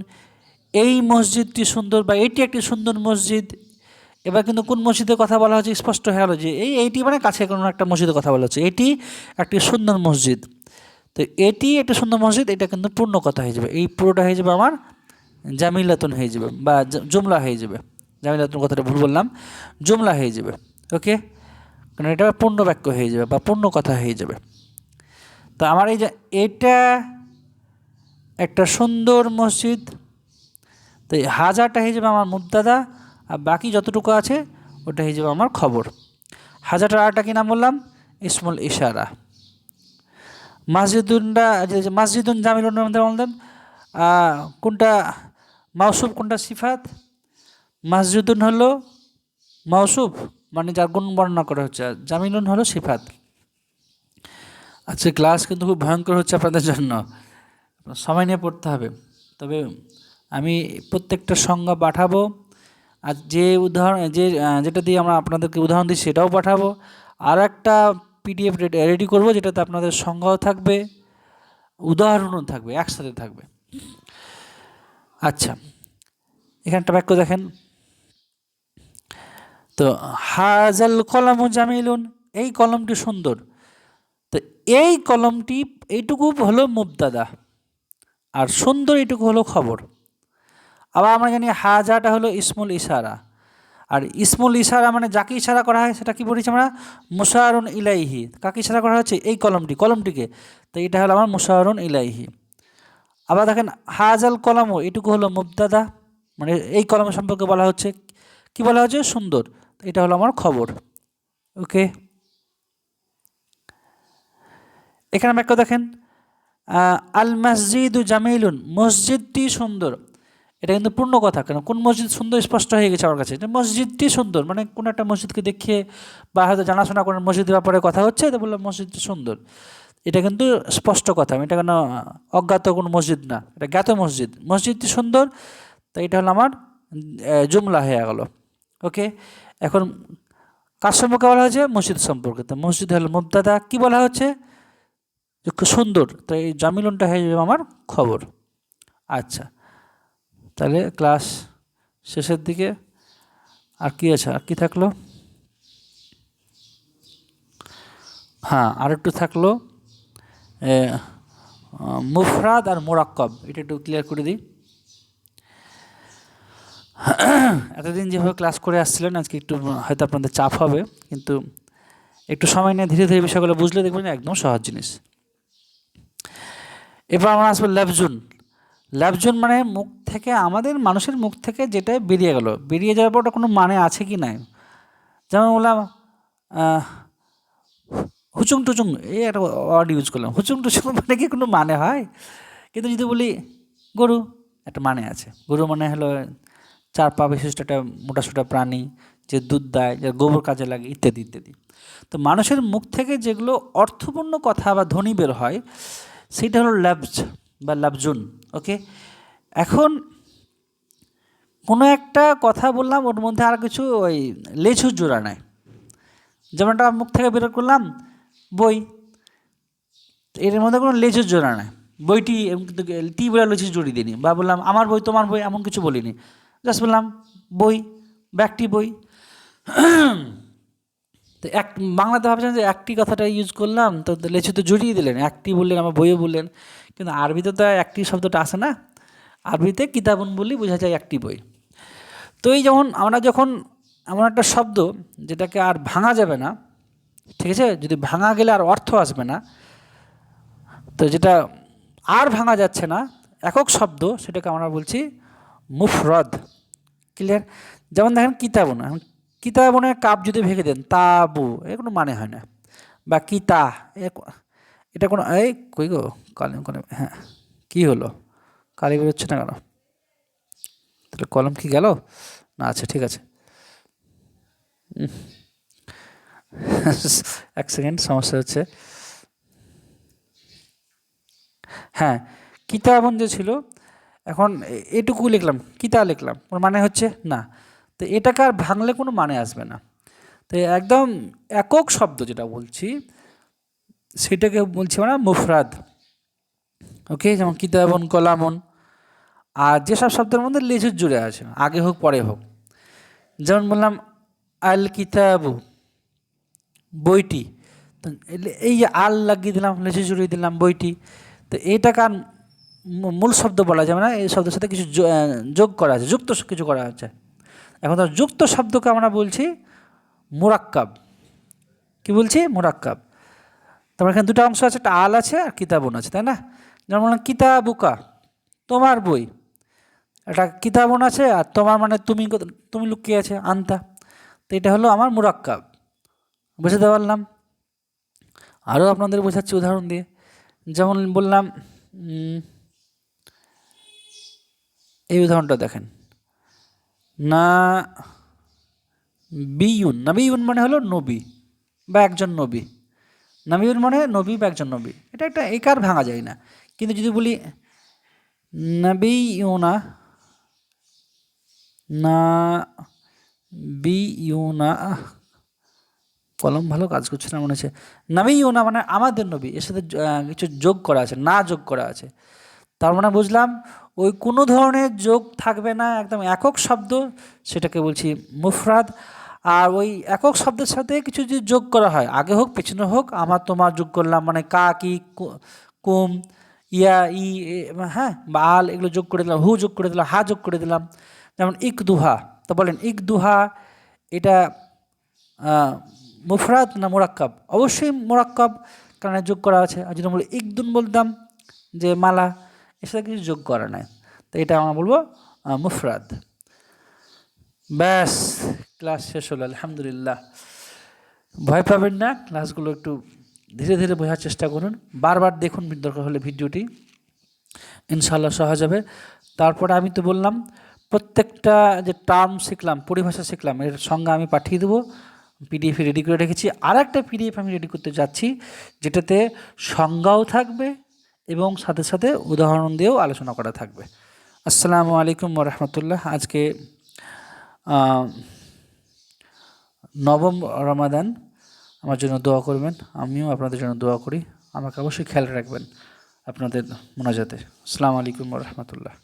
এই মসজিদটি সুন্দর বা এটি একটি সুন্দর মসজিদ, এবার কিন্তু কোন মসজিদের কথা বলা হচ্ছে স্পষ্ট হয়ে গেল যে এইটি মানে কাছে কোনো একটা মসজিদের কথা বলা হচ্ছে, এটি একটি সুন্দর মসজিদ। তো এটি একটা সুন্দর মসজিদ, এটা কিন্তু পূর্ণ কথা হয়ে যাবে, এই পুরোটা হয়ে যাবে আমার জামিলাতুন হয়ে যাবে বা জুমলা হয়ে যাবে। জামিলাতুন কথাটা ভুল বললাম, জুমলা হয়ে যাবে। ওকে, কারণ এটা পূর্ণ বাক্য হয়ে যাবে বা পূর্ণ কথা হয়ে যাবে। তো আমার এই যে এটা একটা সুন্দর মসজিদ, তো এই হাজারটা হয়ে যাবে আমার মুবতাদা, আর বাকি যতটুকু আছে ওটা হয়ে যাবে আমার খবর। হাজারটার আরটা কি নাম বললাম? ইসমুল ইশারা। মসজিদুন জামিলুন বললেন, কোনটা মাউসুফ কোনটা সিফাত? মসজিদুন হলো মাউসুফ, মানে যার গুণ বর্ণনা করা হচ্ছে, আর জামিলুন হলো সিফাত। আচ্ছা, ক্লাস কিন্তু খুব ভয়ঙ্কর হচ্ছে আপনাদের জন্য, সময় নিয়ে পড়তে হবে। তবে আমি প্রত্যেকটা সংজ্ঞা পাঠাবো, আর যে উদাহরণ যেটা দিয়ে আমরা আপনাদেরকে উদাহরণ দিই সেটাও পাঠাবো, আর একটা পিডিএফ রেডি করব যেটাতে আপনাদের সংজ্ঞাও থাকবে, উদাহরণও থাকবে, একসাথে থাকবে। আচ্ছা, এখানে একটা বাক্য দেখেন, তো হাজাল কলামু জামিলুন, এই কলমটি সুন্দর। তো এই কলমটি এইটুকু হলো মুবতাদা, আর সুন্দর এইটুকু হলো খবর। আবার আমরা জানি হাজাটা হলো ইসমুল ইশারা, আর ইসমুল ইশারা মানে যাকে ইশারা করা হয় সেটা কি বলেছি আমরা? মুশারুন ইলাইহি। কাকে ইশারা করা হচ্ছে? এই কলমটিকে, তো এটা হলো আমার মুশারুন ইলাইহি। আবার দেখেন হাজাল কলামু, এটুকু হলো মুবতাদা, মানে এই কলম সম্পর্কে বলা হচ্ছে, কি বলা হচ্ছে? সুন্দর, এটা হলো আমার খবর। ওকে, এখানে বাক্য দেখেন আল মসজিদু জামিলুন, মসজিদটি সুন্দর, এটা কিন্তু পূর্ণ কথা। কেন? কোন মসজিদ সুন্দর স্পষ্ট হয়ে গেছে আমার কাছে, এটা মসজিদটি সুন্দর, মানে কোনো একটা মসজিদকে দেখিয়ে বা হয়তো জানাশোনা করে মসজিদের ব্যাপারে কথা হচ্ছে, এটা বললাম মসজিদটি সুন্দর, এটা কিন্তু স্পষ্ট কথা, এটা কেন অজ্ঞাত কোনো মসজিদ না, এটা জ্ঞাত মসজিদ। মসজিদটি সুন্দর, তো এটা হলো আমার জুমলা হয়ে গেল। ওকে, এখন কার সম্পর্কে বলা হয়েছে? মসজিদ সম্পর্কে। তো মসজিদ হলো মুবতাদা, কি বলা হচ্ছে? খুব সুন্দর, তো এই জামিলুনটা হয়ে যাবে আমার খবর। আচ্ছা, তাহলে ক্লাস শেষের দিকে আর কি আছে, আর কি থাকলো? হ্যাঁ, আর একটু থাকলো মুফরাদ আর মোরাক্কাব, এটা একটু ক্লিয়ার করে দিই। এতদিন যেভাবে ক্লাস করে আসছিলেন, আজকে একটু হয়তো আপনাদের চাপ হবে, কিন্তু একটু সময় নিয়ে ধীরে ধীরে বিষয়গুলো বুঝলে দেখবেন একদম সহজ জিনিস। এরপর আমরা আসবো ল্যাবজুন। ল্যাবজুন মানে মুখ থেকে, আমাদের মানুষের মুখ থেকে যেটা বেরিয়ে গেল, বেরিয়ে যাওয়ার পর ওটা কোনো মানে আছে কি নাই। যেমন বললাম হুচুং টুচুং, এই একটা ওয়ার্ড ইউজ করলাম, হুচুং টুচুং মানে কি কোনো মানে হয়? কিন্তু যদি বলি গরু, একটা মানে আছে। গরু মানে হলো 4 পা বিশিষ্ট একটা মোটাসোটা প্রাণী, যে দুধ দেয়, যে গোবর কাজে লাগে, ইত্যাদি ইত্যাদি। তো মানুষের মুখ থেকে যেগুলো অর্থপূর্ণ কথা বা ধ্বনি বের হয়, সেটা হলো ল্যাবজ বা ল্যাবজুন। ওকে, এখন কোনো একটা কথা বললাম, ওর মধ্যে আর কিছু ওই লেছুর জোড়া নাই। যেমনটা মুখ থেকে বের করলাম বই, এর মধ্যে কোনো লেজের জোড়া নাই। বইটি টি বলে লেজের জড়ি দিইনি, বা বললাম আমার বই তোমার বই, এমন কিছু বলিনি। জাস্ট বললাম বই বা একটি বই। তো বাংলাতে ভাবছেন যে একটি কথাটা ইউজ করলাম, তো লেচু তো জড়িয়ে দিলেন, একটি বললেন, আমার বইও বললেন, কিন্তু আরবিতে তো একটি শব্দটা আসে না। আরবিতে কিতাবুন বললে বোঝা যায় একটি বই। তো এই যেমন আমরা যখন এমন একটা শব্দ যেটাকে আর ভাঙা যাবে না, ঠিক আছে, যদি ভাঙা গেলে আর অর্থ আসবে না, তো যেটা আর ভাঙা যাচ্ছে না, একক শব্দ, সেটাকে আমরা বলছি মুফরদ। ক্লিয়ার? যেমন দেখেন কিতাবুন, এখন কিতাবুনের কাপ যদি ভেঙে দেন তাবু, এর কোনো মানে হয় না। বা কিতা, এটা কোনো, এই কই গো কলম, কলম, হ্যাঁ কী হলো, কালি বেরোচ্ছে না কেন? তাহলে কলম কি গেল না? আচ্ছা ঠিক আছে, এক সেকেন্ড, সমস্যা হচ্ছে। হ্যাঁ, কিতাবুন যে ছিল, এখন এটুকু লিখলাম, কিতা লিখলাম, ওর মানে হচ্ছে না। তো এটাকে আর ভাঙলে কোনো মানে আসবে না। তো একদম একক শব্দ যেটা বলছি, সেটাকে বলছি আমরা মুফরাদ। ওকে, যেমন কিতাবুন, কলামুন। আর যেসব শব্দের মধ্যে লেজুর জুড়ে আছে, আগে হোক পরে হোক, যেমন বললাম আল কিতাবু, বইটি। তো এই যে আল লাগিয়ে দিলাম, লেজু জুড়িয়ে দিলাম, বইটি। তো এইটাকে আর মূল শব্দ বলা যাবে না, এই শব্দের সাথে কিছু যোগ করা আছে, যুক্ত কিছু করা আছে। এখন তার যুক্ত শব্দকে আমরা বলছি মুরাক্কাব। কি বলছি? মুরাক্কাব। তারপর এখানে দুটো অংশ আছে, একটা আল আছে আর কিতাবুন আছে, তাই না? যেমন বললাম কিতাবুকা, তোমার বই। একটা কিতাবুন আছে, আর তোমার মানে তুমি, তুমি লুকিয়ে আছে, আনতা। তো এটা হলো আমার মুরাক্কাব। বুঝতে পারলাম? আরও আপনাদের বোঝাচ্ছি উদাহরণ দিয়ে। যেমন বললাম, এই উদাহরণটা দেখেন, না বিউন, নাবিউন মানে হলো নবী বা একজন নবী। নাবিউন মানে নবী বা একজন নবী, এটা একটা একার ভাঙা যায় না। কিন্তু যদি বলি নাবিউনা, না বিউনা, কলম ভালো কাজ করছে না মনে হচ্ছে। নাবিউনা মানে আমাদের নবী, এর সাথে কিছু যোগ করা আছে, না যোগ করা আছে। তার মানে বুঝলাম ওই কোনো ধরনের যোগ থাকবে না, একদম একক শব্দ, সেটাকে বলছি মুফরাদ। আর ওই একক শব্দের সাথে কিছু যদি যোগ করা হয়, আগে হোক পেছনে হোক, আমার তোমার যোগ করলাম, মানে কা, কি, কুম, ইয়া, ই, হ্যাঁ, বা আল, এগুলো যোগ করে দিলাম, হু যোগ করে দিলাম, হা যোগ করে দিলাম। যেমন ইক দুহা, তো বলেন ইক দুহা, এটা মুফরাদ না মোরাক্কাব? অবশ্যই মোরাক্কাব, কারণ যোগ করা আছে। আর যদি আমরা ইকদুন বলতাম যে মালা, এর সাথে কিছু যোগ করা নাই, তো এটা আমরা বলবো মুফরাদ। ব্যাস, ক্লাস শেষ হলো, আলহামদুলিল্লাহ। ভয় পাবেন না, ক্লাসগুলো একটু ধীরে ধীরে বোঝার চেষ্টা করুন, বারবার দেখুন দরকার হলে ভিডিওটি, ইনশাআল্লাহ সহজ হবে। তারপরে আমি তো বললাম প্রত্যেকটা যে টার্ম শিখলাম, পরিভাষা শিখলাম, এর সঙ্গে আমি পাঠিয়ে দেবো, পিডিএফে রেডি করে রেখেছি। আর একটা পিডিএফ আমি রেডি করতে যাচ্ছি, যেটাতে সংজ্ঞাও থাকবে এবং সাথে সাথে উদাহরণ দিয়েও আলোচনা করা থাকবে। আসসালামু আলাইকুম ওয়া রাহমাতুল্লাহ। আজকে নবম রমাদান, আমার জন্য দোয়া করবেন, আমিও আপনাদের জন্য দোয়া করি। আমাকে অবশ্যই খেয়াল রাখবেন আপনাদের মোনাজাতে। আসসালামু আলাইকুম ওয়া রাহমাতুল্লাহ।